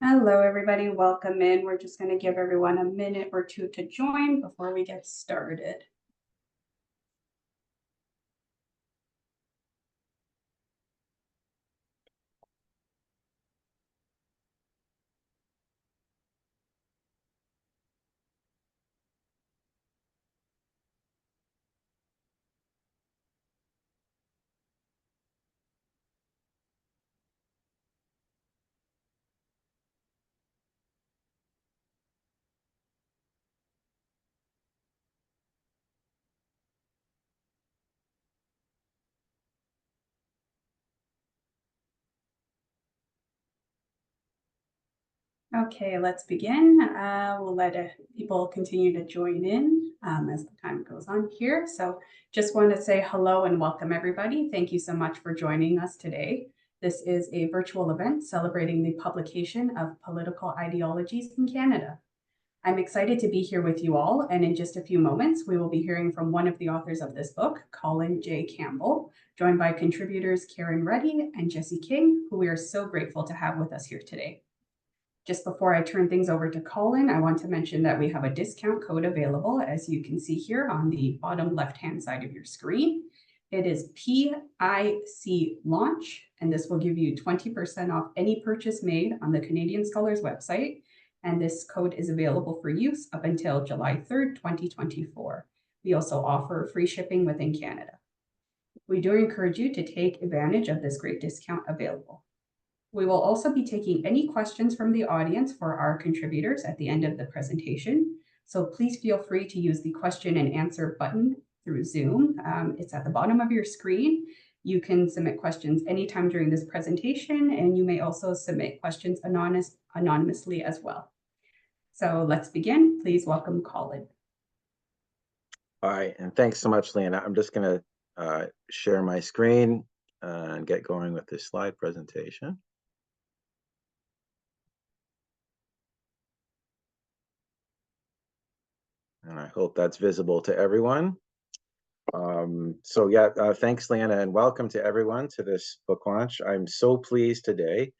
Hello, everybody. Welcome in. We're just going to give everyone a minute or two to join before we get started. Okay, let's begin. We'll let people continue to join in as the time goes on here. So just want to say hello and welcome everybody. Thank you so much for joining us today. This is a virtual event celebrating the publication of Political Ideologies in Canada. I'm excited to be here with you all, and in just a few moments, we will be hearing from one of the authors of this book, Colin J. Campbell, joined by contributors Karen Reddy and Jesse King, who we are so grateful to have with us here today. Just before I turn things over to Colin, I want to mention that we have a discount code available, as you can see here on the bottom left-hand side of your screen. It is PIC Launch, and this will give you 20% off any purchase made on the Canadian Scholars website. And this code is available for use up until July 3rd, 2024. We also offer free shipping within Canada. We do encourage you to take advantage of this great discount available. We will also be taking any questions from the audience for our contributors at the end of the presentation. So please feel free to use the question and answer button through Zoom. It's at the bottom of your screen. You can submit questions anytime during this presentation, and you may also submit questions anonymously as well. So let's begin. Please welcome Colin. Hi, and thanks so much, Leanna. I'm just going to share my screen and get going with this slide presentation. And I hope that's visible to everyone. Thanks, Leanna, and welcome to everyone to this book launch. I'm so pleased today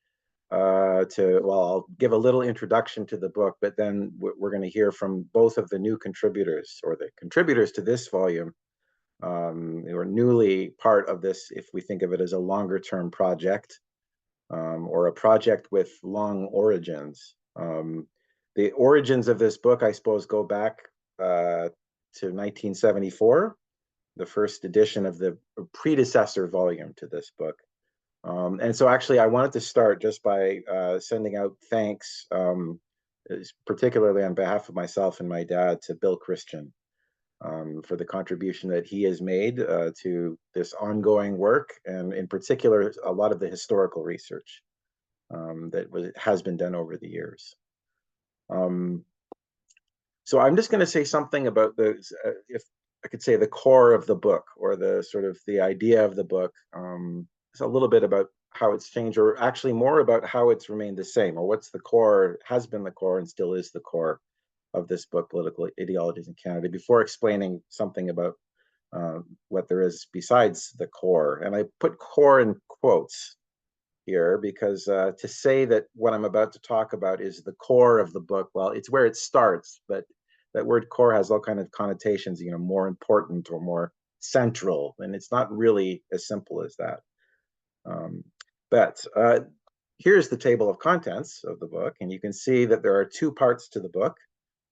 I'll give a little introduction to the book, but then we're going to hear from both of the new contributors, or the contributors to this volume, who are newly part of this, if we think of it as a longer term project, or a project with long origins. The origins of this book, I suppose, go back to 1974, the first edition of the predecessor volume to this book. And so actually I wanted to start just by sending out thanks, particularly on behalf of myself and my dad, to Bill Christian for the contribution that he has made to this ongoing work, and in particular, a lot of the historical research that has been done over the years. So I'm just going to say something about if I could say, the core of the book, or the sort of the idea of the book. It's a little bit about how it's changed, or actually more about how it's remained the same, or what's the core, has been the core, and still is the core of this book, Political Ideologies in Canada, before explaining something about what there is besides the core. And I put core in quotes here because to say that what I'm about to talk about is the core of the book, well, it's where it starts, but that word core has all kinds of connotations, more important or more central, and it's not really as simple as that. But here's the table of contents of the book, and you can see that there are two parts to the book.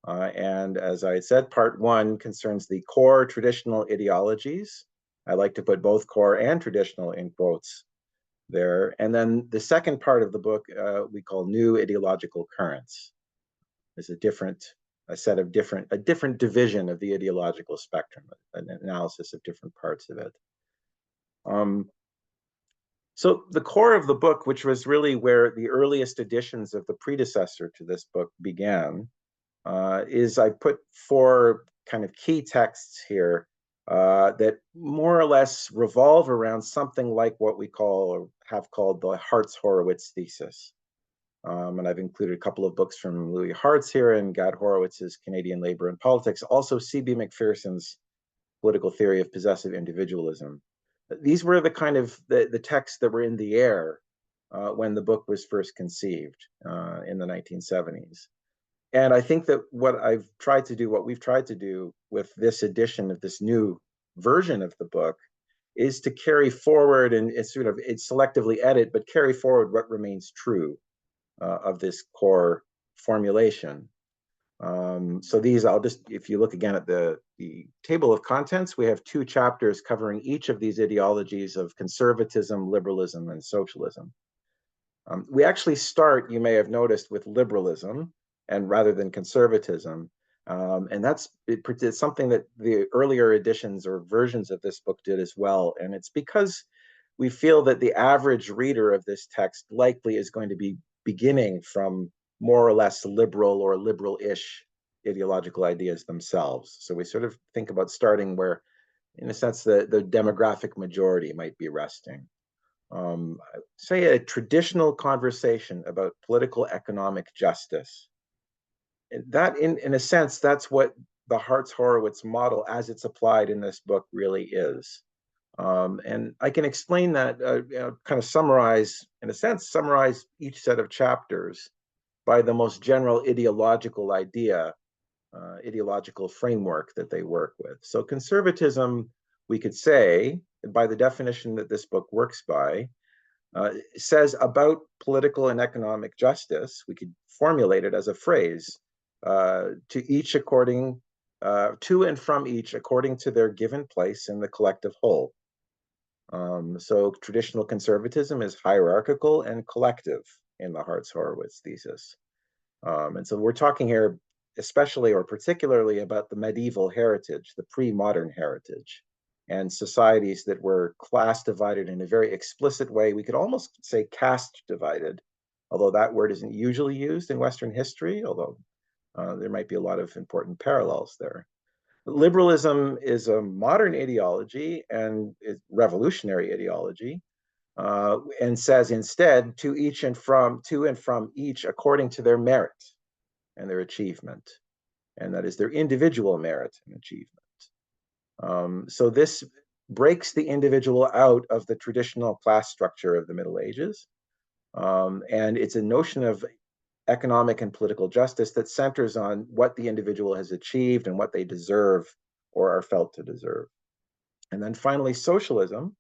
And as I said, part one concerns the core traditional ideologies. I like to put both core and traditional in quotes there. And then the second part of the book we call new ideological currents. There's a different division of the ideological spectrum, an analysis of different parts of it. So the core of the book, which was really where the earliest editions of the predecessor to this book began, is I put four kind of key texts here that more or less revolve around something like what we call, or have called, the Hartz-Horowitz thesis. And I've included a couple of books from Louis Hartz here, and Gad Horowitz's Canadian Labor and Politics, also C.B. McPherson's Political Theory of Possessive Individualism. These were the kind of the texts that were in the air when the book was first conceived in the 1970s. And I think that what we've tried to do with this edition of this new version of the book is to carry forward and it's selectively edit, but carry forward what remains true of this core formulation. So these, if you look again at the table of contents, we have 2 chapters covering each of these ideologies of conservatism, liberalism, and socialism. We actually start, you may have noticed, with liberalism and rather than conservatism. And it's something that the earlier editions or versions of this book did as well. And it's because we feel that the average reader of this text likely is going to be beginning from more or less liberal or liberal-ish ideological ideas themselves. So we sort of think about starting where, in a sense, the demographic majority might be resting. Say a traditional conversation about political economic justice. That, in a sense, that's what the Hartz-Horowitz model, as it's applied in this book, really is. And I can explain that, kind of summarize each set of chapters by the most general ideological idea, ideological framework that they work with. So conservatism, we could say, by the definition that this book works by, says about political and economic justice, we could formulate it as a phrase, to and from each according to their given place in the collective whole. So traditional conservatism is hierarchical and collective in the Hartz-Horowitz thesis. And so we're talking here especially or particularly about the medieval heritage, the pre-modern heritage, and societies that were class divided in a very explicit way. We could almost say caste divided, although that word isn't usually used in Western history, although there might be a lot of important parallels there. Liberalism is a modern ideology and is revolutionary ideology, and says instead to and from each according to their merit and their achievement, and that is their individual merit and achievement. So this breaks the individual out of the traditional class structure of the Middle Ages, and it's a notion of economic and political justice that centers on what the individual has achieved and what they deserve or are felt to deserve. And then finally, socialism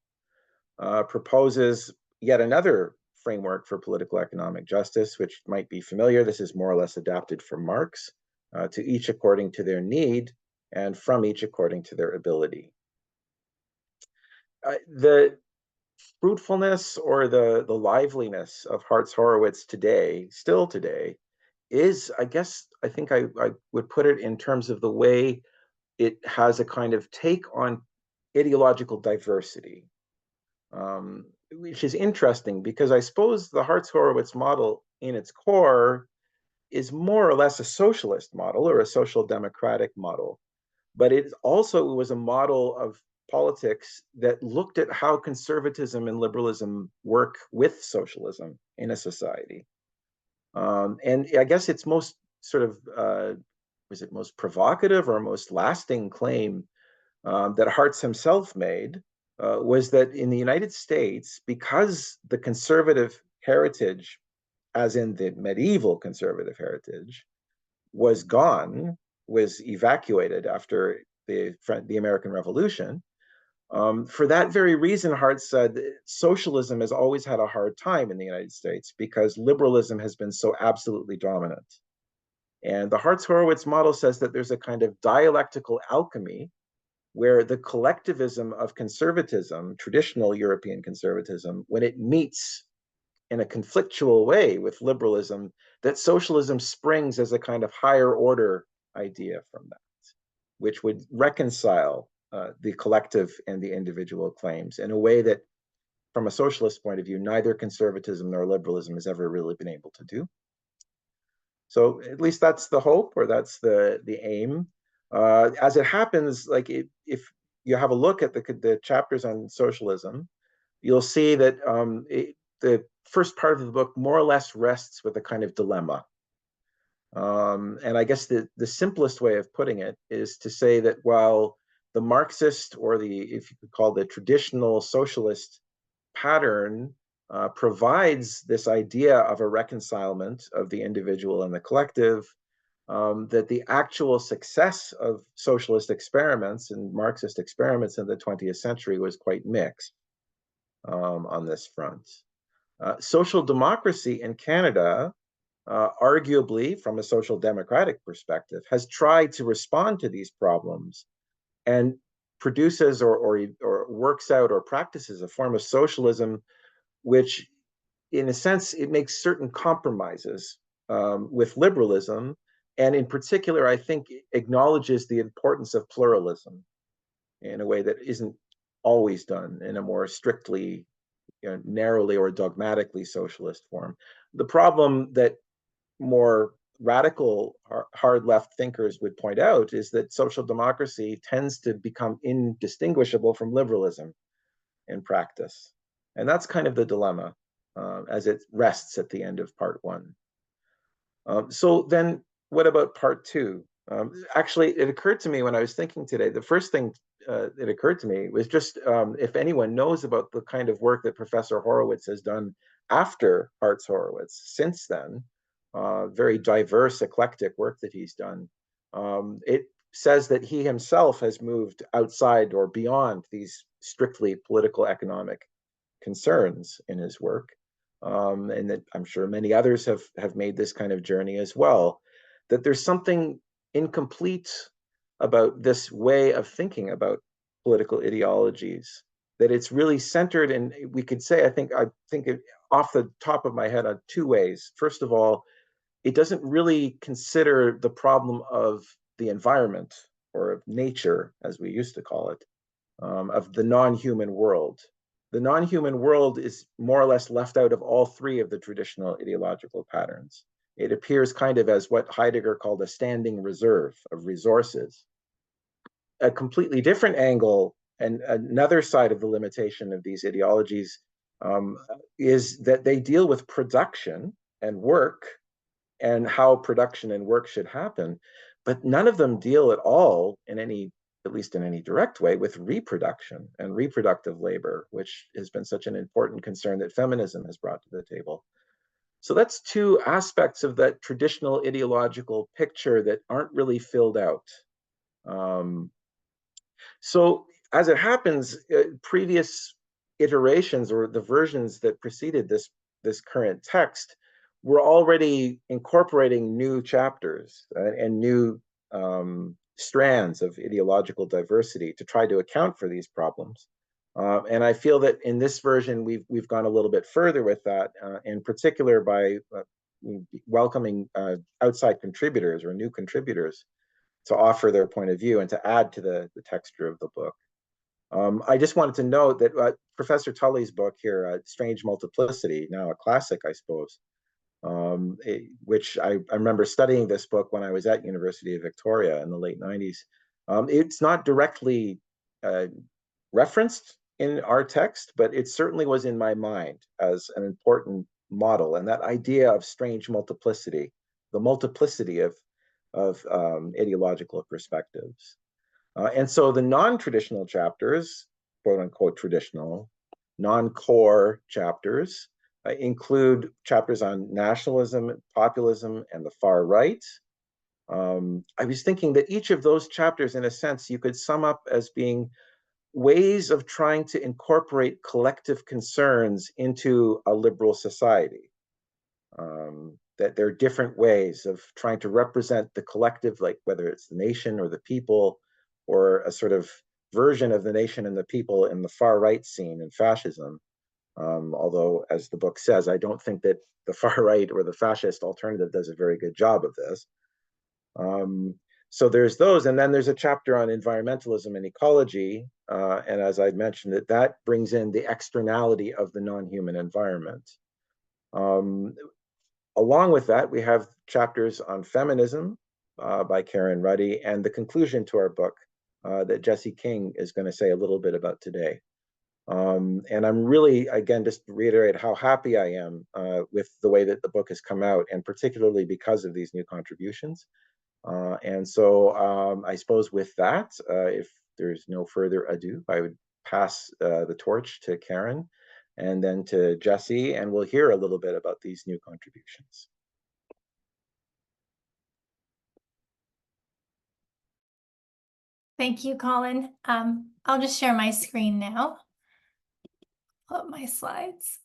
proposes yet another framework for political economic justice, which might be familiar. This is more or less adapted from Marx, to each according to their need and from each according to their ability. The fruitfulness or the liveliness of Hartz-Horowitz still today, is, I think I would put it in terms of the way it has a kind of take on ideological diversity, which is interesting because I suppose the Hartz-Horowitz model in its core is more or less a socialist model or a social democratic model, but it also was a model of politics that looked at how conservatism and liberalism work with socialism in a society. And I guess its most sort of, most provocative or most lasting claim that Hartz himself made was that in the United States, because the conservative heritage, as in the medieval conservative heritage, was gone, was evacuated after the American Revolution, for that very reason, Hartz said socialism has always had a hard time in the United States because liberalism has been so absolutely dominant. And the Hartz-Horowitz model says that there's a kind of dialectical alchemy where the collectivism of conservatism, traditional European conservatism, when it meets in a conflictual way with liberalism, that socialism springs as a kind of higher order idea from that, which would reconcile the collective and the individual claims in a way that, from a socialist point of view, neither conservatism nor liberalism has ever really been able to do. So at least that's the hope, or that's the aim. As it happens, like if you have a look at the chapters on socialism, you'll see that the first part of the book more or less rests with a kind of dilemma. And I guess the simplest way of putting it is to say that while the Marxist, or if you could call the traditional socialist pattern provides this idea of a reconcilement of the individual and the collective, that the actual success of socialist experiments and Marxist experiments in the 20th century was quite mixed on this front. Social democracy in Canada, arguably from a social democratic perspective, has tried to respond to these problems and produces or works out or practices a form of socialism which, in a sense, it makes certain compromises with liberalism, and in particular, I think, acknowledges the importance of pluralism in a way that isn't always done in a more strictly, narrowly or dogmatically socialist form. The problem that more radical hard left thinkers would point out is that social democracy tends to become indistinguishable from liberalism in practice. And that's kind of the dilemma as it rests at the end of part one. So then what about part two? Actually, it occurred to me when I was thinking today, the first thing that occurred to me was just if anyone knows about the kind of work that Professor Horowitz has done after Hartz Horowitz, since then, very diverse, eclectic work that he's done. It says that he himself has moved outside or beyond these strictly political economic concerns in his work, and that I'm sure many others have made this kind of journey as well, that there's something incomplete about this way of thinking about political ideologies, that it's really centered in, we could say, I think it, off the top of my head, on two ways. First of all, it doesn't really consider the problem of the environment, or of nature, as we used to call it, of the non-human world. The non-human world is more or less left out of all three of the traditional ideological patterns. It appears kind of as what Heidegger called a standing reserve of resources. A completely different angle and another side of the limitation of these ideologies is that they deal with production and work and how production and work should happen, but none of them deal at all in any, at least in any direct way, with reproduction and reproductive labor, which has been such an important concern that feminism has brought to the table. So that's two aspects of that traditional ideological picture that aren't really filled out. So as it happens, previous iterations or the versions that preceded this current text were already incorporating new chapters and new strands of ideological diversity to try to account for these problems. And I feel that in this version, we've gone a little bit further with that, in particular by welcoming outside contributors or new contributors to offer their point of view and to add to the texture of the book. I just wanted to note that Professor Tully's book here, Strange Multiplicity, now a classic, I suppose, which I remember studying this book when I was at University of Victoria in the late 90s. It's not directly referenced in our text, but it certainly was in my mind as an important model. And that idea of strange multiplicity, the multiplicity of ideological perspectives. And so the non-traditional chapters, quote unquote traditional, non-core chapters, include chapters on nationalism, populism, and the far right. I was thinking that each of those chapters, in a sense, you could sum up as being ways of trying to incorporate collective concerns into a liberal society. That there are different ways of trying to represent the collective, like whether it's the nation or the people, or a sort of version of the nation and the people in the far right scene in fascism. Although, as the book says, I don't think that the far right or the fascist alternative does a very good job of this. So there's those, and then there's a chapter on environmentalism and ecology, and as I mentioned, that brings in the externality of the non-human environment. Along with that, we have chapters on feminism by Karen Ruddy, and the conclusion to our book that Jesse King is going to say a little bit about today. And I'm really, again, just to reiterate how happy I am with the way that the book has come out, and particularly because of these new contributions. And so I suppose with that, if there's no further ado, I would pass the torch to Karen and then to Jessie, and we'll hear a little bit about these new contributions. Thank you, Colin. I'll just share my screen now. Pull up my slides.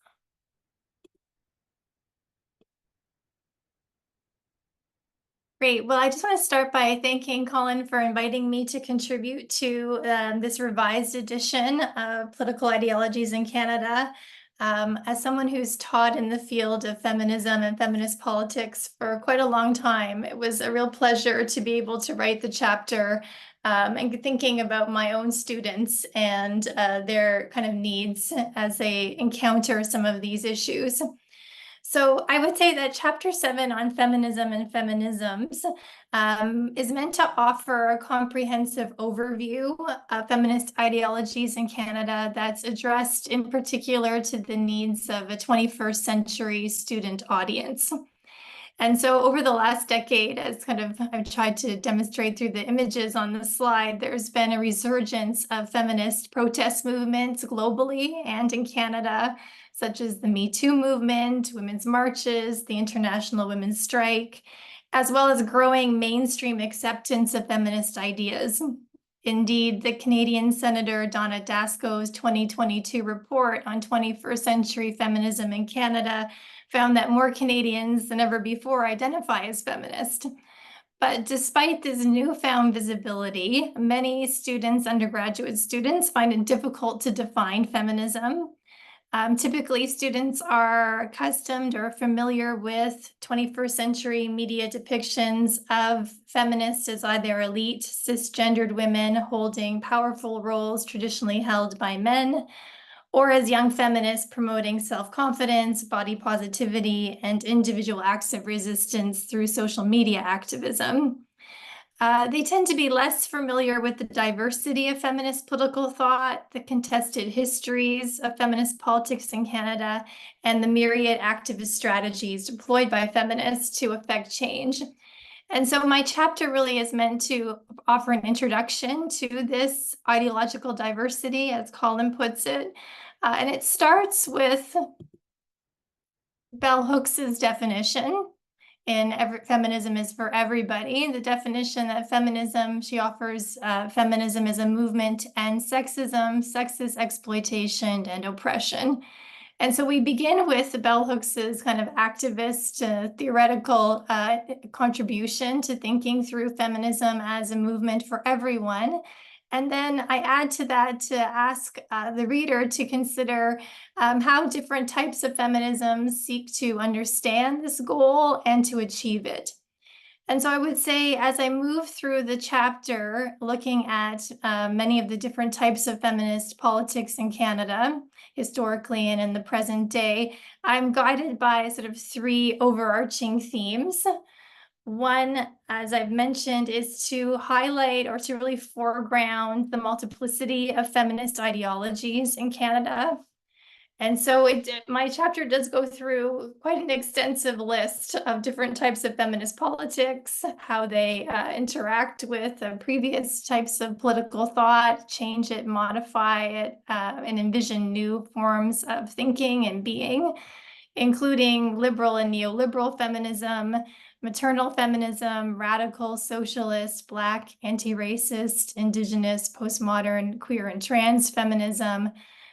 Great. Well, I just want to start by thanking Colin for inviting me to contribute to this revised edition of Political Ideologies in Canada. As someone who's taught in the field of feminism and feminist politics for quite a long time, it was a real pleasure to be able to write the chapter and thinking about my own students and their kind of needs as they encounter some of these issues. So I would say that Chapter 7 on feminism and feminisms is meant to offer a comprehensive overview of feminist ideologies in Canada that's addressed in particular to the needs of a 21st century student audience. And so over the last decade, as kind of I've tried to demonstrate through the images on the slide, there's been a resurgence of feminist protest movements globally and in Canada, such as the Me Too movement, women's marches, the International Women's Strike, as well as growing mainstream acceptance of feminist ideas. Indeed, the Canadian Senator Donna Dasko's 2022 report on 21st century feminism in Canada found that more Canadians than ever before identify as feminist. But despite this newfound visibility, many students, undergraduate students, find it difficult to define feminism. Typically, students are accustomed or familiar with 21st century media depictions of feminists as either elite, cisgendered women holding powerful roles traditionally held by men, or as young feminists promoting self-confidence, body positivity, and individual acts of resistance through social media activism. They tend to be less familiar with the diversity of feminist political thought, the contested histories of feminist politics in Canada, and the myriad activist strategies deployed by feminists to affect change. And so my chapter really is meant to offer an introduction to this ideological diversity, as Colin puts it. And it starts with Bell Hooks's definition in feminism is for everybody. The definition that feminism, she offers feminism is a movement to end sexism, sexist exploitation, and oppression. And so we begin with Bell Hooks's kind of activist theoretical contribution to thinking through feminism as a movement for everyone. And then I add to that to ask the reader to consider how different types of feminism seek to understand this goal and to achieve it. And so I would say, as I move through the chapter, looking at many of the different types of feminist politics in Canada, historically and in the present day, I'm guided by sort of three overarching themes. One, as I've mentioned, is to highlight or to really foreground the multiplicity of feminist ideologies in Canada. And so my chapter does go through quite an extensive list of different types of feminist politics, how they interact with previous types of political thought, change it, modify it, and envision new forms of thinking and being, including liberal and neoliberal feminism, maternal feminism, radical, socialist, Black, anti-racist, Indigenous, postmodern, queer and trans feminism,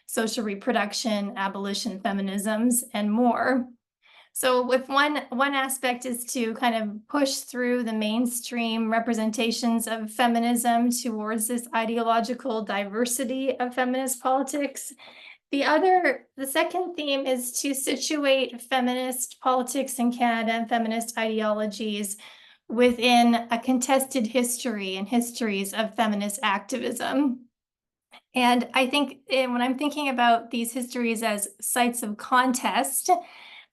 social reproduction, abolition feminisms, and more. So if one aspect is to kind of push through the mainstream representations of feminism towards this ideological diversity of feminist politics, the second theme is to situate feminist politics in Canada and feminist ideologies within a contested history and histories of feminist activism. And I think when I'm thinking about these histories as sites of contest,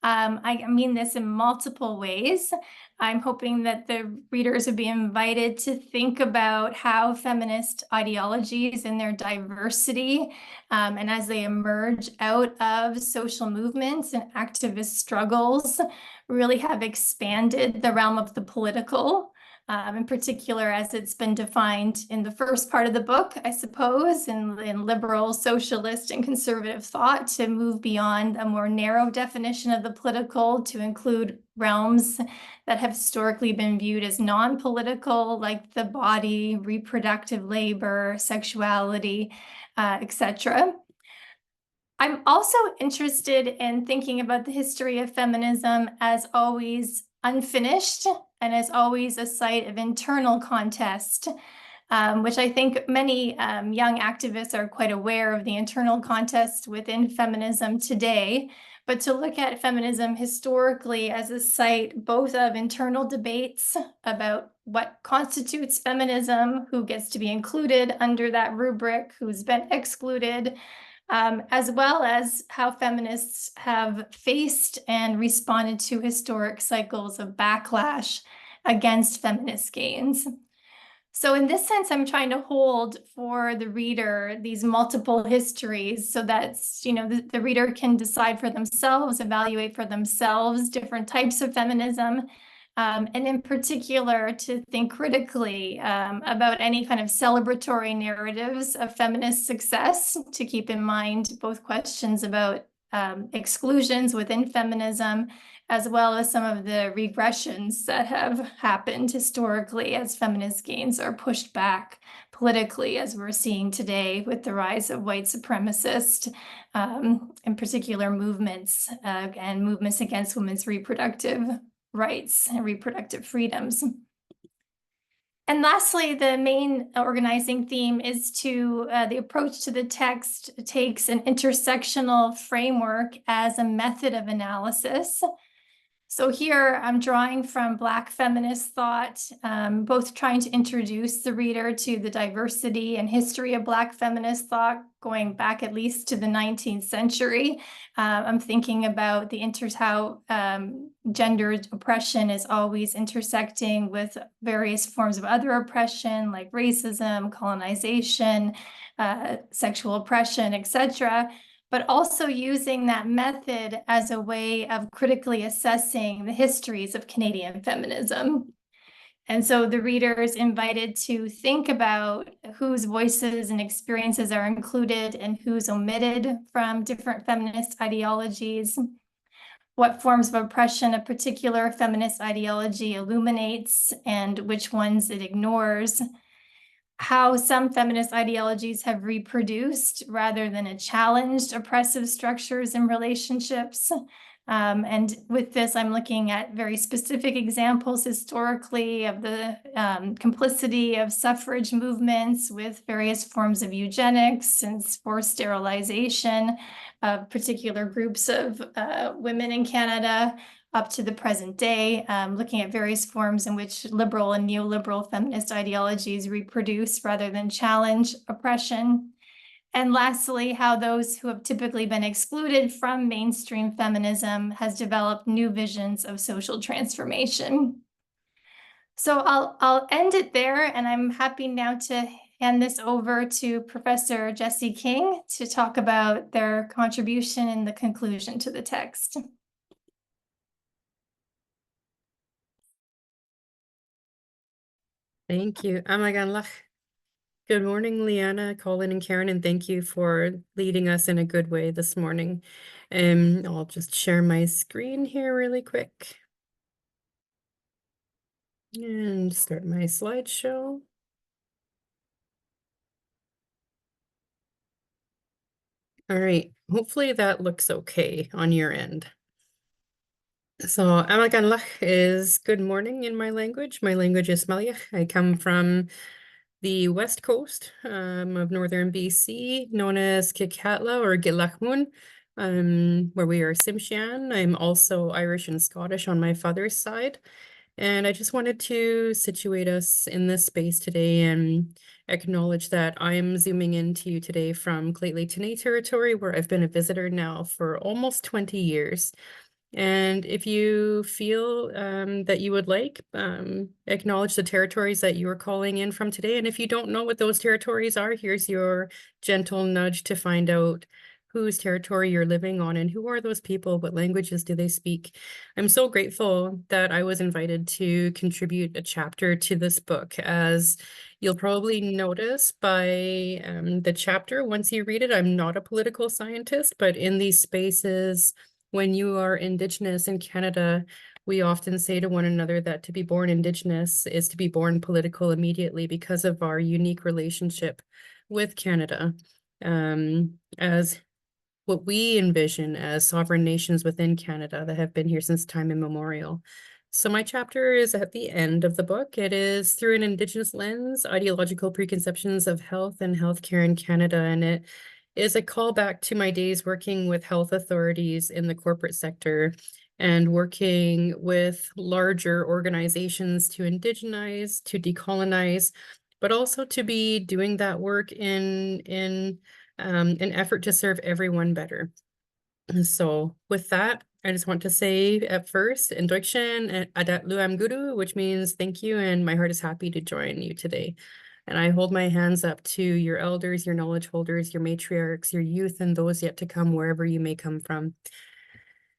I mean this in multiple ways. I'm hoping that the readers would be invited to think about how feminist ideologies in their diversity and as they emerge out of social movements and activist struggles really have expanded the realm of the political in particular as it's been defined in the first part of the book, I suppose, in liberal, socialist, and conservative thought, to move beyond a more narrow definition of the political to include realms that have historically been viewed as non-political, like the body, reproductive labor, sexuality, etc. I'm also interested in thinking about the history of feminism as always unfinished and as always a site of internal contest, which I think many young activists are quite aware of the internal contest within feminism today. But to look at feminism historically as a site both of internal debates about what constitutes feminism, who gets to be included under that rubric, who's been excluded, as well as how feminists have faced and responded to historic cycles of backlash against feminist gains. So in this sense, I'm trying to hold for the reader these multiple histories so that, you know, the reader can decide for themselves, evaluate for themselves different types of feminism, and in particular to think critically about any kind of celebratory narratives of feminist success, to keep in mind both questions about exclusions within feminism, as well as some of the regressions that have happened historically as feminist gains are pushed back politically, as we're seeing today with the rise of white supremacist, in particular movements and movements against women's reproductive rights and reproductive freedoms. And lastly, the main organizing theme is to the approach to the text takes an intersectional framework as a method of analysis. So here I'm drawing from Black feminist thought, both trying to introduce the reader to the diversity and history of Black feminist thought, going back at least to the 19th century. I'm thinking about how gendered oppression is always intersecting with various forms of other oppression, like racism, colonization, sexual oppression, etc., but also using that method as a way of critically assessing the histories of Canadian feminism. And so the reader is invited to think about whose voices and experiences are included and who's omitted from different feminist ideologies, what forms of oppression a particular feminist ideology illuminates and which ones it ignores, how some feminist ideologies have reproduced rather than challenged oppressive structures and relationships. And with this, I'm looking at very specific examples historically of the complicity of suffrage movements with various forms of eugenics and forced sterilization of particular groups of women in Canada, up to the present day, looking at various forms in which liberal and neoliberal feminist ideologies reproduce rather than challenge oppression. And lastly, how those who have typically been excluded from mainstream feminism has developed new visions of social transformation. So I'll end it there, and I'm happy now to hand this over to Professor Jessie King to talk about their contribution in the conclusion to the text. Thank you. Good morning, Leanna, Colin, and Karen, and thank you for leading us in a good way this morning. I'll just share my screen here really quick and start my slideshow. All right, hopefully that looks okay on your end. So Amaganlach is good morning in my language. My language is Smalach. I come from the west coast of northern BC, known as Kikatla or Gilachmun, where we are Tsimshian. I'm also Irish and Scottish on my father's side. And I just wanted to situate us in this space today and acknowledge that I'm zooming into you today from Lheidli territory, where I've been a visitor now for almost 20 years. And if you feel that you would like, acknowledge the territories that you are calling in from today. And if you don't know what those territories are, here's your gentle nudge to find out whose territory you're living on and who are those people, what languages do they speak. I'm so grateful that I was invited to contribute a chapter to this book. As you'll probably notice by the chapter, once you read it, I'm not a political scientist, but in these spaces, when you are Indigenous in Canada, we often say to one another that to be born Indigenous is to be born political immediately because of our unique relationship with Canada, as what we envision as sovereign nations within Canada that have been here since time immemorial. So my chapter is at the end of the book. It is through an Indigenous lens, ideological preconceptions of health and healthcare in Canada, and it is a callback to my days working with health authorities in the corporate sector and working with larger organizations to indigenize, to decolonize, but also to be doing that work in an effort to serve everyone better. And so with that, I just want to say at first, Indoikshan Adat Luam Guru, which means thank you, and my heart is happy to join you today. And I hold my hands up to your elders, your knowledge holders, your matriarchs, your youth, and those yet to come, wherever you may come from.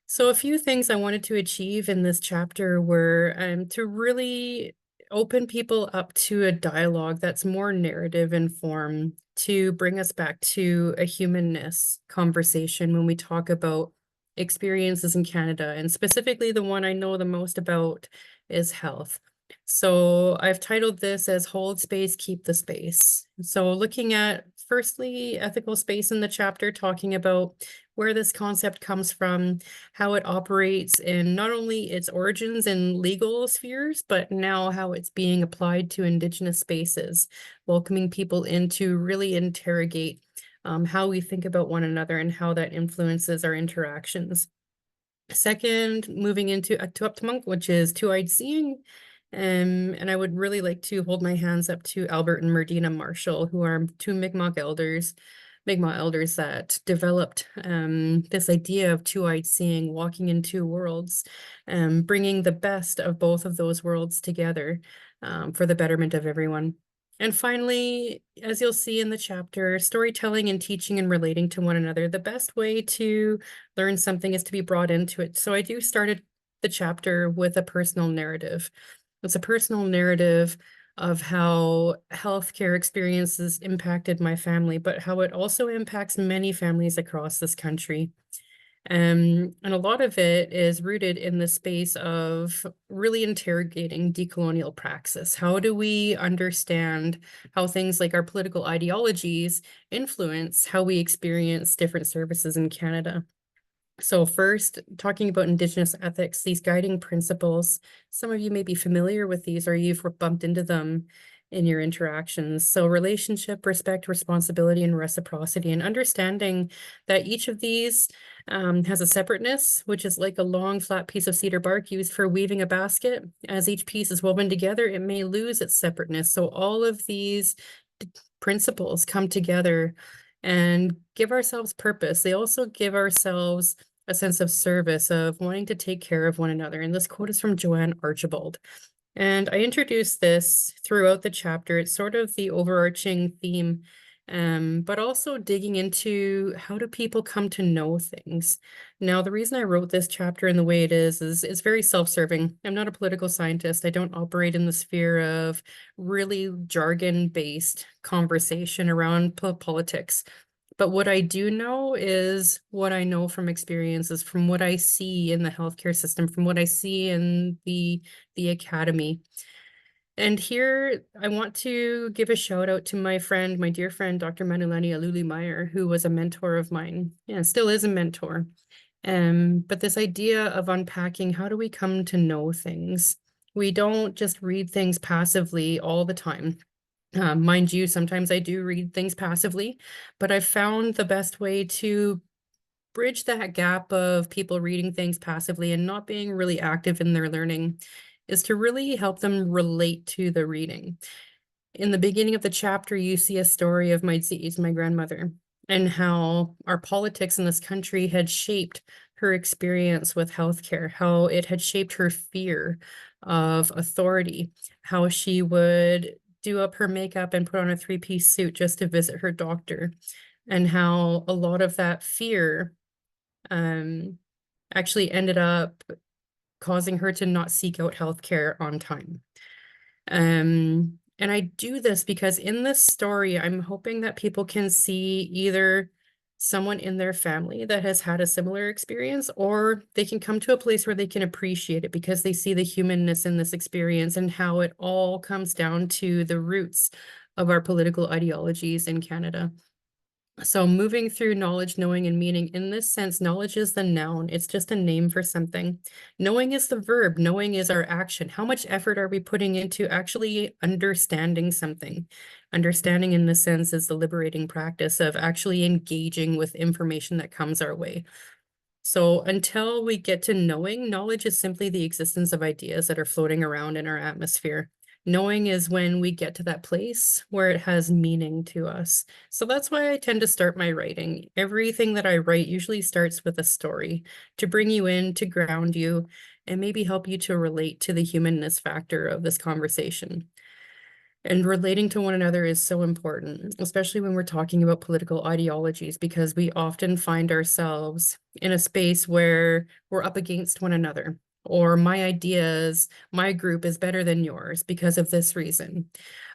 So a few things I wanted to achieve in this chapter were to really open people up to a dialogue that's more narrative in form, to bring us back to a humanness conversation when we talk about experiences in Canada. And specifically, the one I know the most about is health. So I've titled this as Hold Space, Keep the Space. So looking at, firstly, ethical space in the chapter, talking about where this concept comes from, how it operates in not only its origins in legal spheres, but now how it's being applied to Indigenous spaces, welcoming people in to really interrogate how we think about one another and how that influences our interactions. Second, moving into Atuaptamunk, which is two-eyed seeing. And I would really like to hold my hands up to Albert and Merdina Marshall, who are two Mi'kmaq elders that developed this idea of two-eyed seeing, walking in two worlds, bringing the best of both of those worlds together for the betterment of everyone. And finally, as you'll see in the chapter, storytelling and teaching and relating to one another, the best way to learn something is to be brought into it. So I do started the chapter with a personal narrative. It's a personal narrative of how healthcare experiences impacted my family, but how it also impacts many families across this country. And a lot of it is rooted in the space of really interrogating decolonial praxis. How do we understand how things like our political ideologies influence how we experience different services in Canada? So first, talking about Indigenous ethics, these guiding principles, some of you may be familiar with these or you've bumped into them in your interactions. So relationship, respect, responsibility, and reciprocity, and understanding that each of these has a separateness, which is like a long flat piece of cedar bark used for weaving a basket. As each piece is woven together, it may lose its separateness. So all of these principles come together and give ourselves purpose. They also give ourselves a sense of service, of wanting to take care of one another. And this quote is from Joanne Archibald. And I introduced this throughout the chapter. It's sort of the overarching theme, but also digging into how do people come to know things. Now, the reason I wrote this chapter in the way it is it's very self-serving. I'm not a political scientist. I don't operate in the sphere of really jargon-based conversation around politics. But what I do know is what I know from experiences, from what I see in the healthcare system, from what I see in the academy. And here I want to give a shout out to my friend, my dear friend, Dr. Manulani Aluli Meyer, who was a mentor of mine and still is a mentor. But this idea of unpacking, how do we come to know things? We don't just read things passively all the time. Mind you, sometimes I do read things passively, but I've found the best way to bridge that gap of people reading things passively and not being really active in their learning is to really help them relate to the reading. In the beginning of the chapter, you see a story of my grandmother, and how our politics in this country had shaped her experience with healthcare, how it had shaped her fear of authority, how she would do up her makeup and put on a three-piece suit just to visit her doctor. and how a lot of that fear actually ended up causing her to not seek out healthcare on time. And I do this because in this story, I'm hoping that people can see either someone in their family that has had a similar experience, or they can come to a place where they can appreciate it because they see the humanness in this experience and how it all comes down to the roots of our political ideologies in Canada. So moving through knowledge, knowing, and meaning, in this sense, knowledge is the noun. It's just a name for something. Knowing is the verb. Knowing is our action. How much effort are we putting into actually understanding something? Understanding in this sense is the liberating practice of actually engaging with information that comes our way. So until we get to knowing, knowledge is simply the existence of ideas that are floating around in our atmosphere. Knowing is when we get to that place where it has meaning to us. So that's why I tend to start my writing. Everything that I write usually starts with a story to bring you in, to ground you, and maybe help you to relate to the humanness factor of this conversation. And relating to one another is so important, especially when we're talking about political ideologies, because we often find ourselves in a space where we're up against one another, or my ideas, my group is better than yours because of this reason.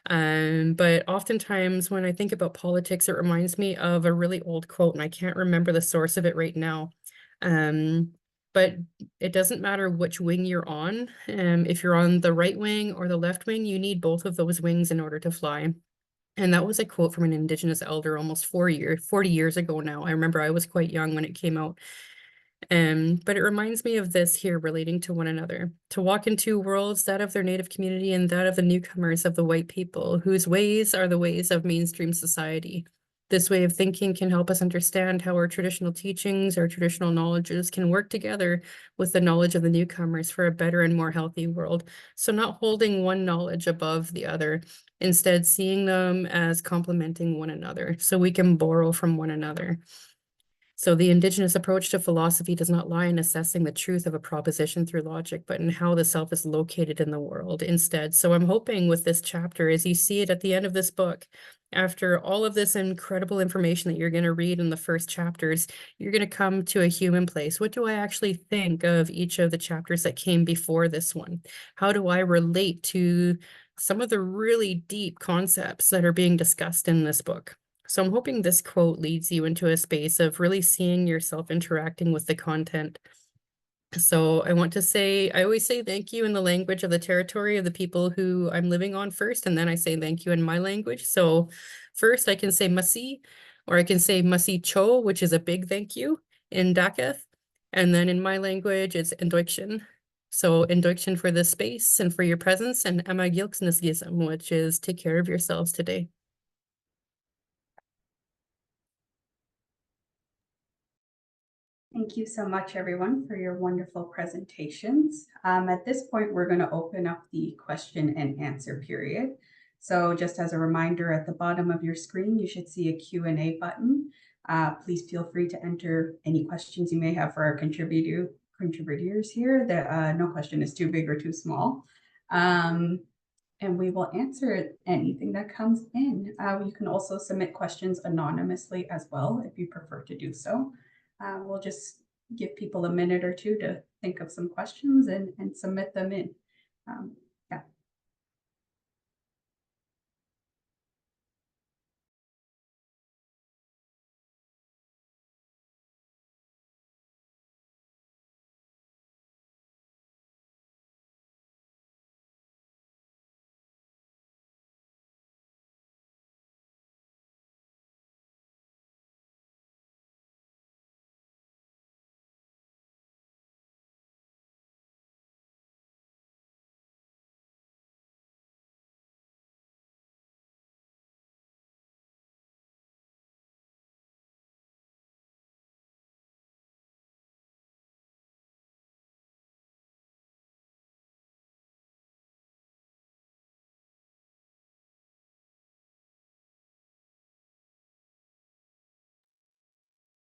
But oftentimes when I think about politics, it reminds me of a really old quote, and I can't remember the source of it right now. But it doesn't matter which wing you're on. If you're on the right wing or the left wing, you need both of those wings in order to fly. And that was a quote from an Indigenous elder almost 40 years ago now. I remember I was quite young when it came out. But it reminds me of this here relating to one another, to walk in two worlds, that of their native community and that of the newcomers of the white people, whose ways are the ways of mainstream society. This way of thinking can help us understand how our traditional teachings, our traditional knowledges can work together with the knowledge of the newcomers for a better and more healthy world. So not holding one knowledge above the other, instead seeing them as complementing one another so we can borrow from one another. So the Indigenous approach to philosophy does not lie in assessing the truth of a proposition through logic, but in how the self is located in the world instead. So I'm hoping with this chapter, as you see it at the end of this book, after all of this incredible information that you're going to read in the first chapters, you're going to come to a human place. What do I actually think of each of the chapters that came before this one? How do I relate to some of the really deep concepts that are being discussed in this book? So I'm hoping this quote leads you into a space of really seeing yourself interacting with the content. So I want to say, I always say thank you in the language of the territory of the people who I'm living on first, and then I say thank you in my language. So first I can say masi, or I can say masi cho, which is a big thank you in Dacath. And then in my language, it's Indoikshin. So Indoikshin for this space and for your presence, and Amagilksnisgism, which is take care of yourselves today. Thank you so much, everyone, for your wonderful presentations. At this point, we're going to open up the question and answer period. So just as a reminder, at the bottom of your screen, you should see a Q&A button. Please feel free to enter any questions you may have for our contributors here. No question is too big or too small. And we will answer anything that comes in. You can also submit questions anonymously as well, if you prefer to do so. We'll just give people a minute or two to think of some questions and submit them in. Yeah.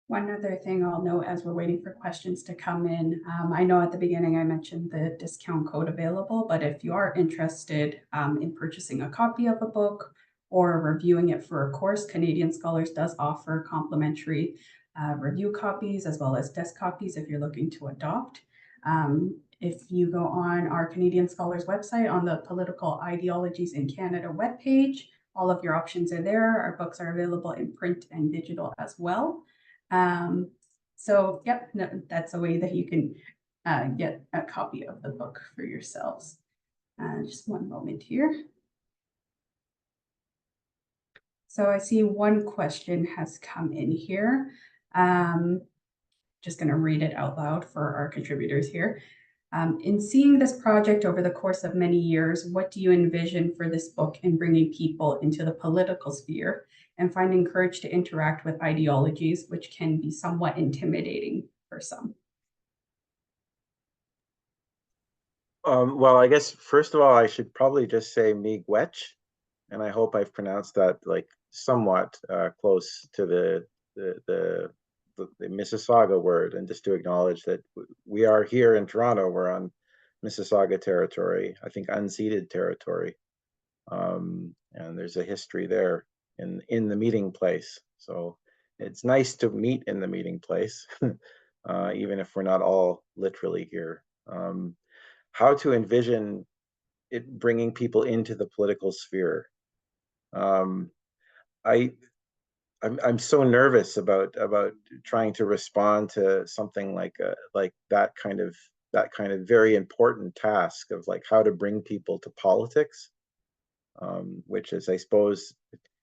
One other thing I'll note as we're waiting for questions to come in, I know at the beginning I mentioned the discount code available, but if you are interested in purchasing a copy of a book or reviewing it for a course, Canadian Scholars does offer complimentary review copies as well as desk copies if you're looking to adopt. If you go on our Canadian Scholars website on the Political Ideologies in Canada webpage, all of your options are there. Our books are available in print and digital as well. So yep, no, that's a way that you can get a copy of the book for yourselves. Just one moment here. So I see one question has come in here. Just going to read it out loud for our contributors here. In seeing this project over the course of many years, what do you envision for this book in bringing people into the political sphere and finding courage to interact with ideologies, which can be somewhat intimidating for some? Well, I guess first of all, I should probably just say miigwech, and I hope I've pronounced that like somewhat close to the Mississauga word, and just to acknowledge that we are here in Toronto, we're on Mississauga territory, I think unceded territory, and there's a history there in the meeting place. So it's nice to meet in the meeting place, even if we're not all literally here. How to envision it bringing people into the political sphere. I'm so nervous about trying to respond to something like that kind of very important task of like how to bring people to politics, which is, I suppose,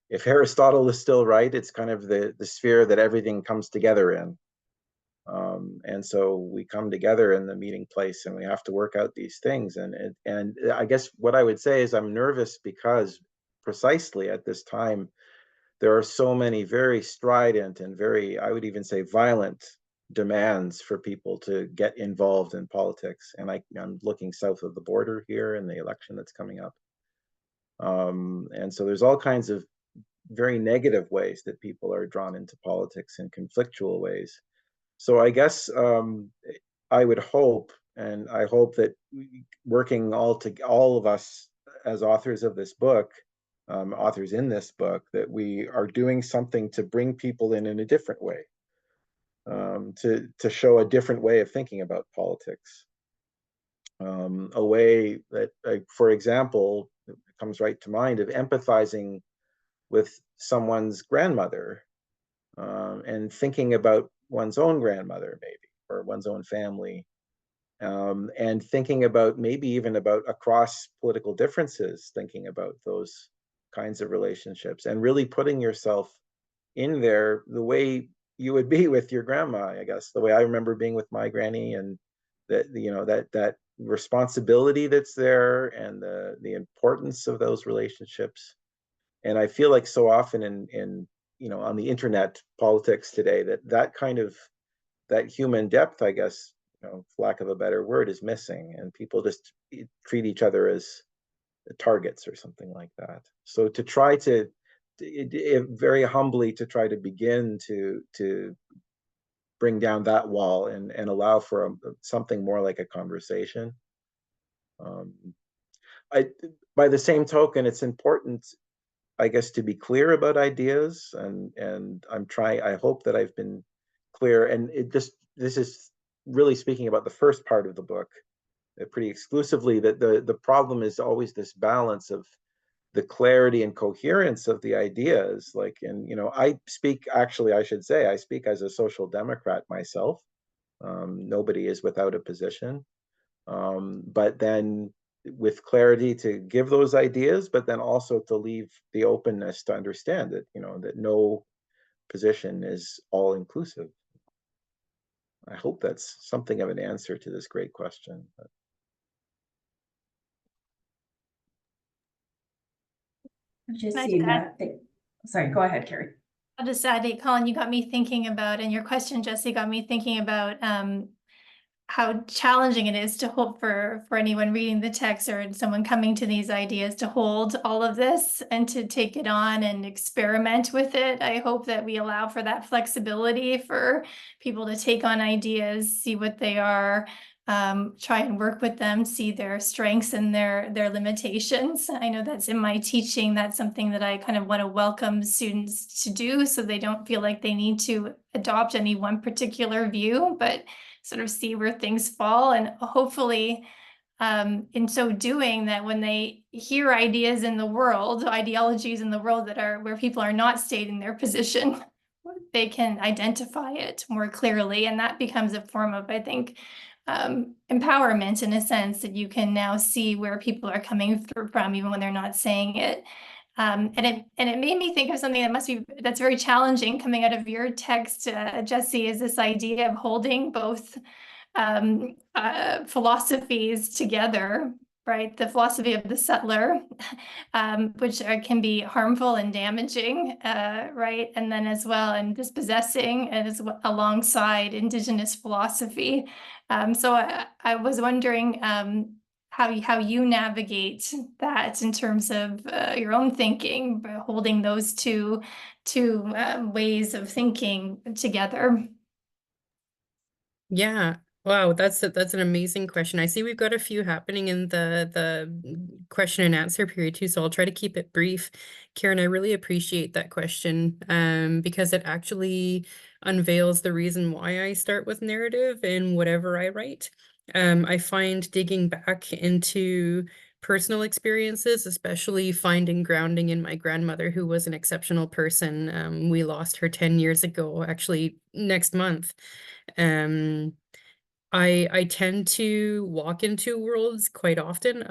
if Aristotle is still right, it's kind of the sphere that everything comes together in. And so we come together in the meeting place and we have to work out these things. And I guess what I would say is I'm nervous because precisely at this time, there are so many very strident and very, I would even say, violent demands for people to get involved in politics. And I'm looking south of the border here in the election that's coming up. And so there's all kinds of very negative ways that people are drawn into politics in conflictual ways. So I guess I would hope, and I hope that working all of us as authors of this book, authors in this book, that we are doing something to bring people in a different way, to show a different way of thinking about politics, a way that, for example, it comes right to mind of empathizing with someone's grandmother, and thinking about one's own grandmother, maybe, or one's own family, and thinking about maybe even about across political differences, thinking about those kinds of relationships and really putting yourself in there the way you would be with your grandma, I guess, the way I remember being with my granny, and that, you know, that responsibility that's there and the importance of those relationships. And I feel like so often in you know, on the internet politics today, that kind of, that human depth, I guess, you know, for lack of a better word, is missing, and people just treat each other as targets or something like that. So to try to very humbly to try to begin to bring down that wall and allow for something more like a conversation. By the same token, it's important, I guess, to be clear about ideas, and I hope that I've been clear. And this is really speaking about the first part of the book, pretty exclusively, that the problem is always this balance of the clarity and coherence of the ideas. Like, and you know, I speak as a social democrat myself. Nobody is without a position, but then with clarity to give those ideas, but then also to leave the openness to understand that, you know, that no position is all inclusive. I hope that's something of an answer to this great question. I've just seen that thing. Sorry, go ahead, Carrie. I'll just add, Colin, you got me thinking about, and your question, Jesse, got me thinking about how challenging it is to hold for anyone reading the text or someone coming to these ideas to hold all of this and to take it on and experiment with it. I hope that we allow for that flexibility for people to take on ideas, see what they are, try and work with them, see their strengths and their limitations. I know that's in my teaching. That's something that I kind of want to welcome students to do, so they don't feel like they need to adopt any one particular view, but sort of see where things fall. And hopefully, in so doing, that when they hear ideas in the world, ideologies in the world that are where people are not stating their position, they can identify it more clearly. And that becomes a form of, I think, empowerment, in a sense, that you can now see where people are coming through from, even when they're not saying it. And it made me think of something that's very challenging coming out of your text, Jesse, is this idea of holding both philosophies together, right? The philosophy of the settler, which can be harmful and damaging, right? And then as well, and dispossessing, and alongside Indigenous philosophy. So I was wondering how you navigate that in terms of your own thinking, by holding those two ways of thinking together. Yeah. Wow, that's an amazing question. I see we've got a few happening in the question and answer period too, so I'll try to keep it brief. Karen, I really appreciate that question because it actually unveils the reason why I start with narrative in whatever I write. I find digging back into personal experiences, especially finding grounding in my grandmother, who was an exceptional person. We lost her 10 years ago, actually next month. I tend to walk into worlds quite often.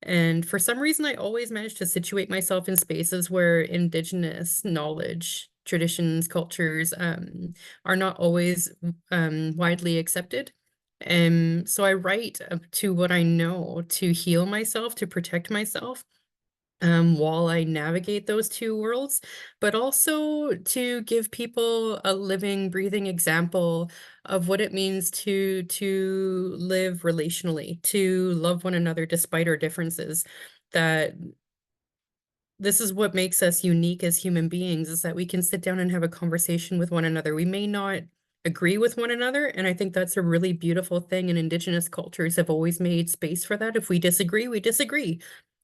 And for some reason, I always manage to situate myself in spaces where Indigenous knowledge, traditions, cultures, are not always widely accepted. So I write to what I know to heal myself, to protect myself. While I navigate those two worlds, but also to give people a living, breathing example of what it means to live relationally, to love one another despite our differences. That this is what makes us unique as human beings, is that we can sit down and have a conversation with one another. We may not agree with one another, and I think that's a really beautiful thing, and Indigenous cultures have always made space for that. If we disagree, we disagree.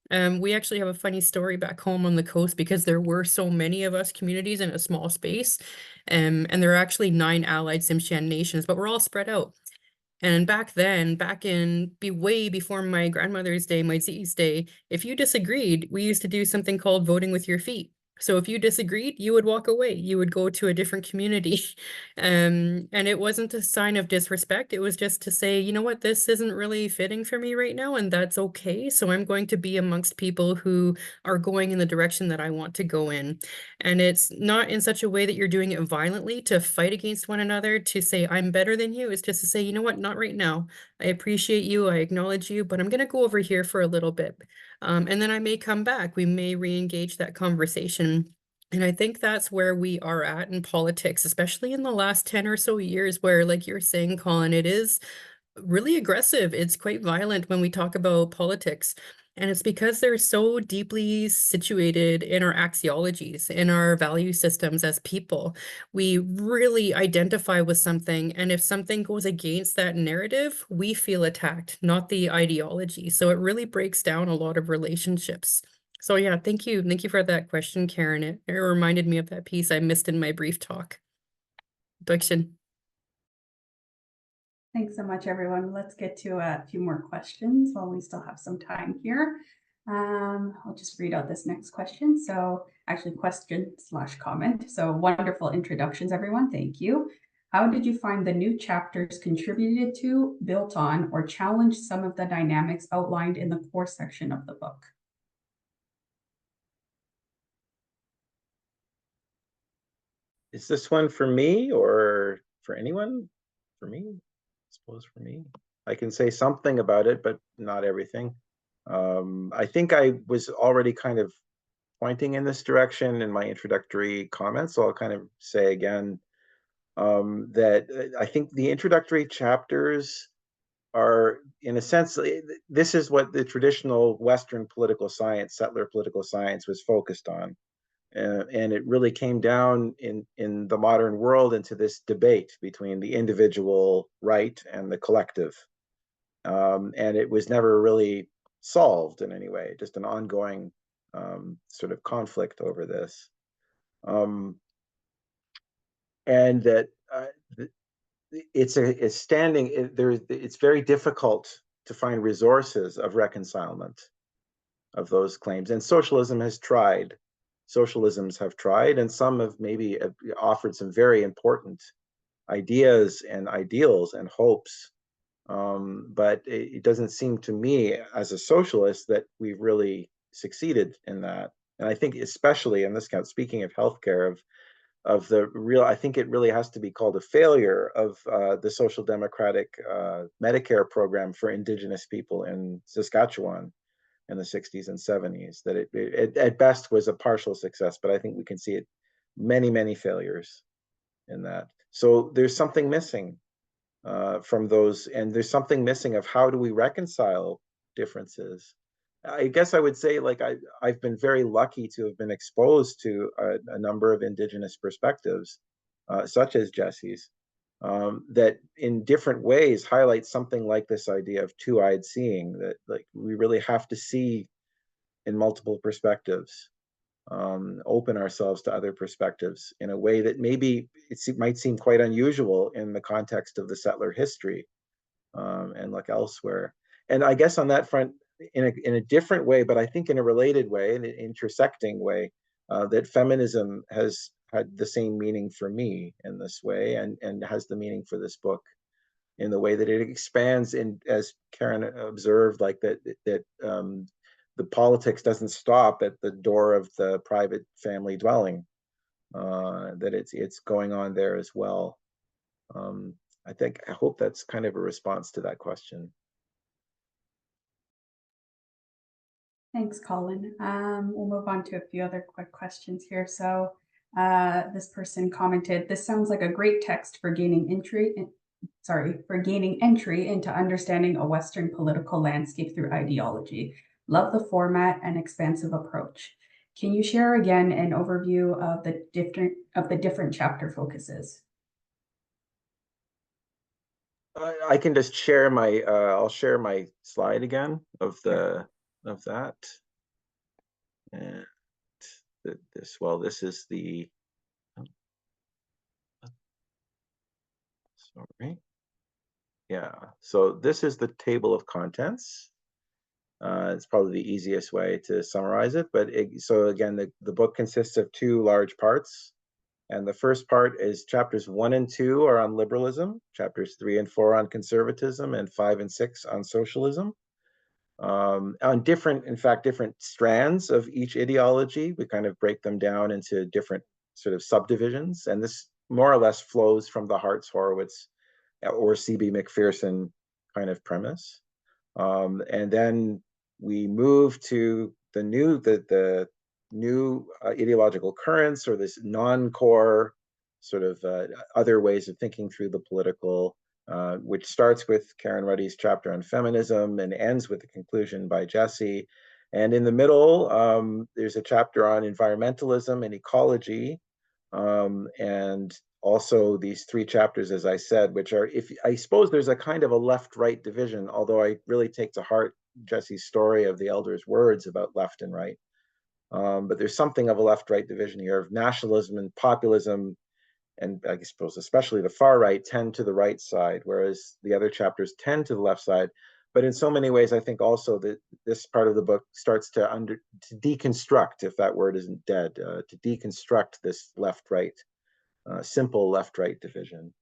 We actually have a funny story back home on the coast, because there were so many of us communities in a small space. And there are actually 9 allied Tsimshian nations, but we're all spread out. And back then, way before my grandmother's day, my Z's day, if you disagreed, we used to do something called voting with your feet. So if you disagreed, you would walk away. You would go to a different community. And it wasn't a sign of disrespect. It was just to say, you know what, this isn't really fitting for me right now, and that's okay. So I'm going to be amongst people who are going in the direction that I want to go in. And it's not in such a way that you're doing it violently to fight against one another, to say, I'm better than you. It's just to say, you know what, not right now. I appreciate you, I acknowledge you, but I'm going to go over here for a little bit. And then I may come back. We may re-engage that conversation. And I think that's where we are at in politics, especially in the last 10 or so years, where, like you're saying, Colin, it is really aggressive. It's quite violent when we talk about politics. And it's because they're so deeply situated in our axiologies, in our value systems as people. We really identify with something, and if something goes against that narrative, we feel attacked, not the ideology. So it really breaks down a lot of relationships. So yeah, thank you. Thank you for that question, Karen. It reminded me of that piece I missed in my brief talk. Duction. Thanks so much, everyone. Let's get to a few more questions while we still have some time here. I'll just read out this next question. So actually question/comment. So wonderful introductions, everyone. Thank you. How did you find the new chapters contributed to, built on, or challenged some of the dynamics outlined in the core section of the book? Is this one for me or for anyone? For me, I suppose for me. I can say something about it, but not everything. I think I was already kind of pointing in this direction in my introductory comments, so I'll kind of say again that I think the introductory chapters are, in a sense, this is what the traditional Western political science, settler political science, was focused on. and it really came down in the modern world into this debate between the individual right and the collective. And it was never really solved in any way, just an ongoing sort of conflict over this. And that it's very difficult to find resources of reconcilement of those claims. And socialisms have tried, and some have maybe offered some very important ideas and ideals and hopes. But it doesn't seem to me as a socialist that we've really succeeded in that. And I think especially in this case, speaking of healthcare, I think it really has to be called a failure of the Social Democratic Medicare program for Indigenous people in Saskatchewan in the 60s and 70s, that it at best was a partial success, but I think we can see it many failures in that. So there's something missing from those, and there's something missing of how do we reconcile differences. I guess I would say, like, I've been very lucky to have been exposed to a number of Indigenous perspectives, such as Jesse's, that in different ways highlight something like this idea of two-eyed seeing, that like we really have to see in multiple perspectives, open ourselves to other perspectives in a way that maybe it might seem quite unusual in the context of the settler history, and look elsewhere. And I guess on that front, in a different way, but I think in a related way, in an intersecting way, that feminism has had the same meaning for me in this way, and has the meaning for this book in the way that it expands, in, as Karen observed, like that the politics doesn't stop at the door of the private family dwelling, that it's going on there as well. I hope that's kind of a response to that question. Thanks, Colin. We'll move on to a few other quick questions here. So this person commented, "This sounds like a great text for gaining entry into understanding a Western political landscape through ideology. Love the format and expansive approach. Can you share again an overview of the different chapter focuses?" I can just share my I'll share my slide again of that, and this is the sorry, yeah, so this is the table of contents. It's probably the easiest way to summarize it, but so again, the book consists of two large parts. And the first part is chapters 1 and 2 are on liberalism, chapters 3 and 4 on conservatism, and 5 and 6 on socialism. On different strands of each ideology, we kind of break them down into different sort of subdivisions. And this more or less flows from the Hartz-Horowitz or C.B. McPherson kind of premise. And then we move to the new ideological currents, or this non-core sort of other ways of thinking through the political, which starts with Karen Ruddy's chapter on feminism and ends with the conclusion by Jesse. And in the middle, there's a chapter on environmentalism and ecology, and also these 3 chapters, as I said, which are, I suppose there's a kind of a left-right division, although I really take to heart Jesse's story of the elder's words about left and right. But there's something of a left-right division here of nationalism and populism, and I suppose especially the far right tend to the right side, whereas the other chapters tend to the left side. But in so many ways, I think also that this part of the book starts to deconstruct, if that word isn't dead, to deconstruct this left-right, simple left-right division.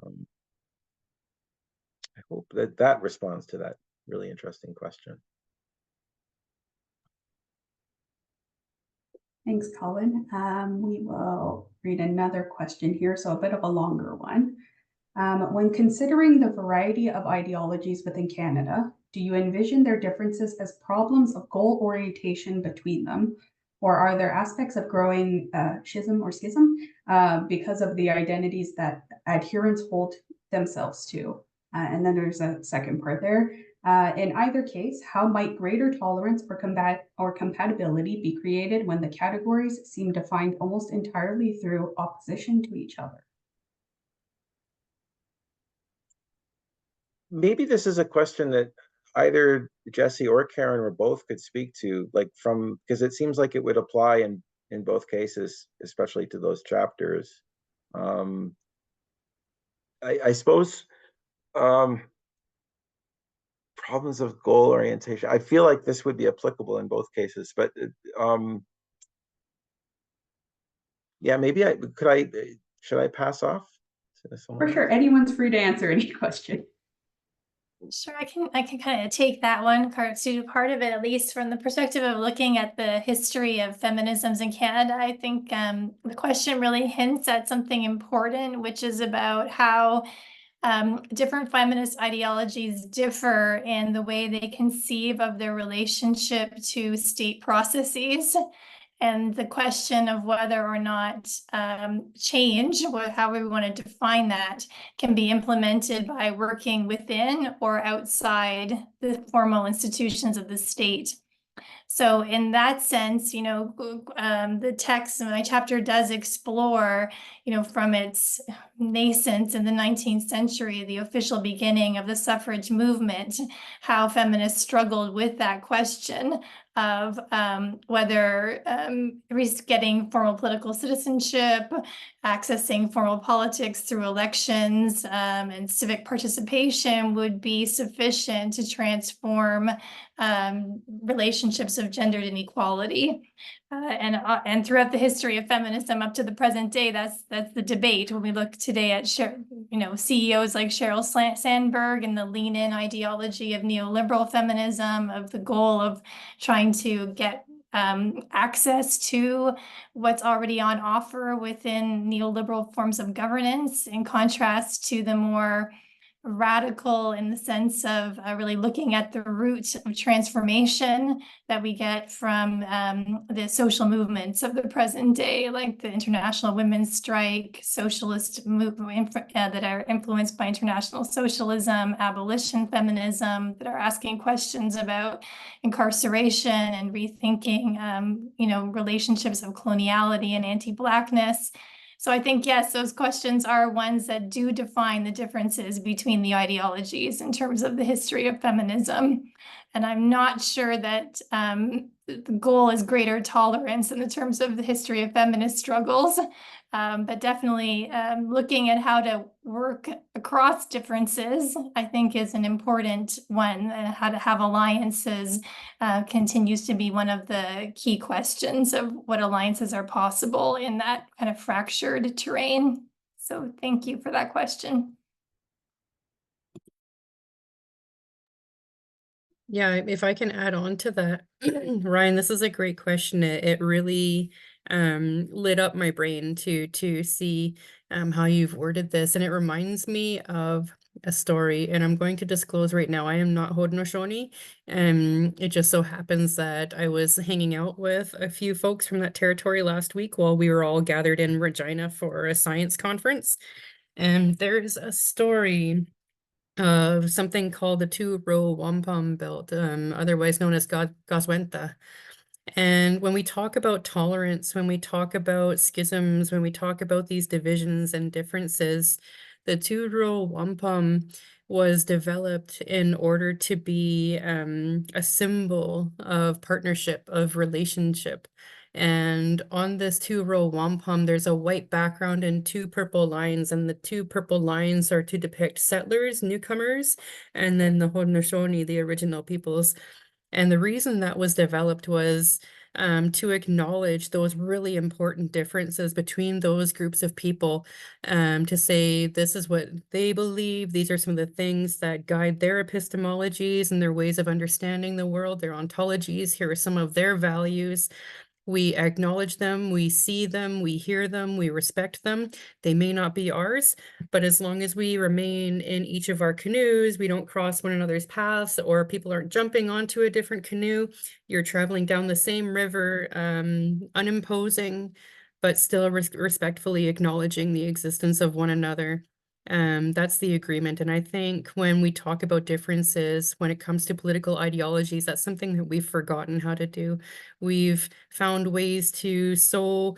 I hope that responds to that really interesting question. Thanks, Colin. We will read another question here, so a bit of a longer one. When considering the variety of ideologies within Canada, do you envision their differences as problems of goal orientation between them, or are there aspects of growing schism because of the identities that adherents hold themselves to? And then there's a second part there. In either case, how might greater tolerance or compatibility be created when the categories seem defined almost entirely through opposition to each other? Maybe this is a question that either Jesse or Karen or both could speak to, like because it seems like it would apply in both cases, especially to those chapters. I suppose problems of goal orientation. I feel like this would be applicable in both cases, but yeah, maybe should I pass off to someone For sure, else? anyone's free to answer any question. Sure, I can kind of take that one part of it, at least from the perspective of looking at the history of feminisms in Canada. I think the question really hints at something important, which is about how different feminist ideologies differ in the way they conceive of their relationship to state processes. And the question of whether or not change, or however we want to define that, can be implemented by working within or outside the formal institutions of the state. So in that sense, the text in my chapter does explore, from its nascence in the 19th century, the official beginning of the suffrage movement, how feminists struggled with that question of whether getting formal political citizenship, accessing formal politics through elections, and civic participation would be sufficient to transform relationships of gendered inequality. And throughout the history of feminism up to the present day, that's the debate. When we look today at CEOs like Sheryl Sandberg and the lean-in ideology of neoliberal feminism, of the goal of trying to get access to what's already on offer within neoliberal forms of governance, in contrast to the more radical in the sense of really looking at the roots of transformation that we get from the social movements of the present day, like the International Women's Strike, socialist movement that are influenced by international socialism, abolition feminism, that are asking questions about incarceration and rethinking, relationships of coloniality and anti-Blackness. So I think, yes, those questions are ones that do define the differences between the ideologies in terms of the history of feminism. And I'm not sure that the goal is greater tolerance in the terms of the history of feminist struggles, but definitely looking at how to work across differences, I think, is an important one. And how to have alliances continues to be one of the key questions of what alliances are possible in that kind of fractured terrain. So thank you for that question. Yeah, if I can add on to that, Ryan, this is a great question. It really lit up my brain to see how you've worded this, and it reminds me of a story, and I'm going to disclose right now, I am not Haudenosaunee. It just so happens that I was hanging out with a few folks from that territory last week while we were all gathered in Regina for a science conference, and there's a story of something called the two-row wampum belt, otherwise known as Goswenta. And when we talk about tolerance, when we talk about schisms, when we talk about these divisions and differences, the two-row wampum was developed in order to be a symbol of partnership, of relationship. And on this two-row wampum, there's a white background and two purple lines, and the two purple lines are to depict settlers, newcomers, and then the Haudenosaunee, the original peoples. And the reason that was developed was to acknowledge those really important differences between those groups of people, to say this is what they believe, these are some of the things that guide their epistemologies and their ways of understanding the world, their ontologies, here are some of their values. We acknowledge them, we see them, we hear them, we respect them. They may not be ours, but as long as we remain in each of our canoes, we don't cross one another's paths, or people aren't jumping onto a different canoe, you're traveling down the same river, unimposing, but still respectfully acknowledging the existence of one another. That's the agreement. And I think when we talk about differences, when it comes to political ideologies, that's something that we've forgotten how to do. We've found ways to so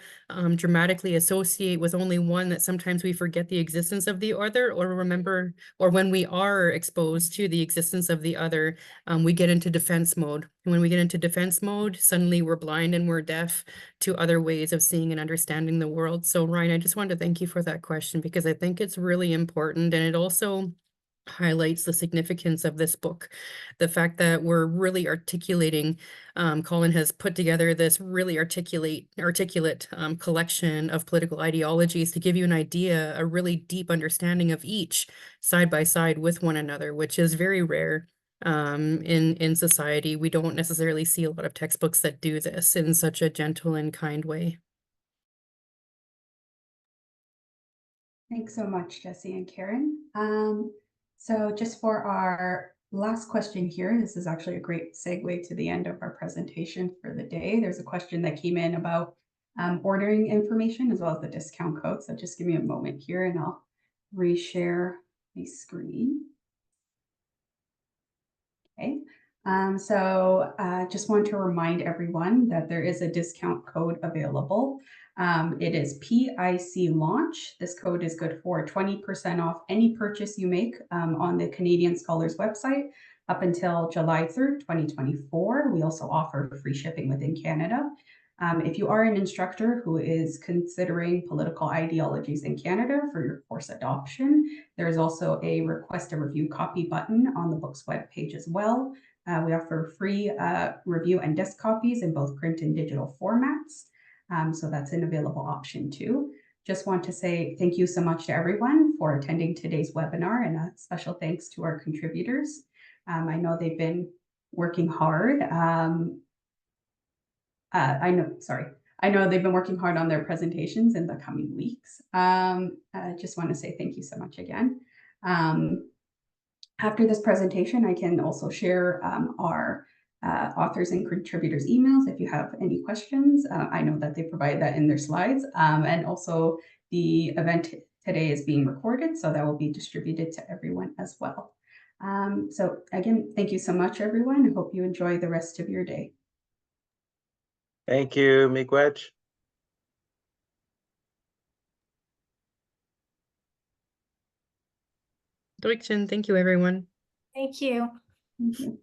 dramatically associate with only one that sometimes we forget the existence of the other, or remember, or when we are exposed to the existence of the other, we get into defense mode. And when we get into defense mode, suddenly we're blind and we're deaf to other ways of seeing and understanding the world. So Ryan, I just wanted to thank you for that question, because I think it's really important, and it also highlights the significance of this book. The fact that we're really articulating, Colin has put together this really articulate collection of political ideologies to give you an idea, a really deep understanding of each side by side with one another, which is very rare in society. We don't necessarily see a lot of textbooks that do this in such a gentle and kind way. Thanks so much, Jesse and Karen. So just for our last question here, this is actually a great segue to the end of our presentation for the day. There's a question that came in about ordering information as well as the discount code. So just give me a moment here and I'll reshare my screen. Okay. Just want to remind everyone that there is a discount code available. It is PIC launch. This code is good for 20% off any purchase you make on the Canadian Scholars website up until July 3rd, 2024. We also offer free shipping within Canada. If you are an instructor who is considering political ideologies in Canada for your course adoption, there is also a request a review copy button on the book's webpage as well. We offer free review and desk copies in both print and digital formats. So that's an available option too. Just want to say thank you so much to everyone for attending today's webinar, and a special thanks to our contributors. I know they've been working hard. I know they've been working hard on their presentations in the coming weeks. I just want to say thank you so much again. After this presentation, I can also share our authors and contributors emails if you have any questions. I know that they provide that in their slides, and also the event today is being recorded, so that will be distributed to everyone as well. So again, thank you so much, everyone. I hope you enjoy the rest of your day. Thank you, Miigwech. Thank you, everyone. Thank you. Thank you.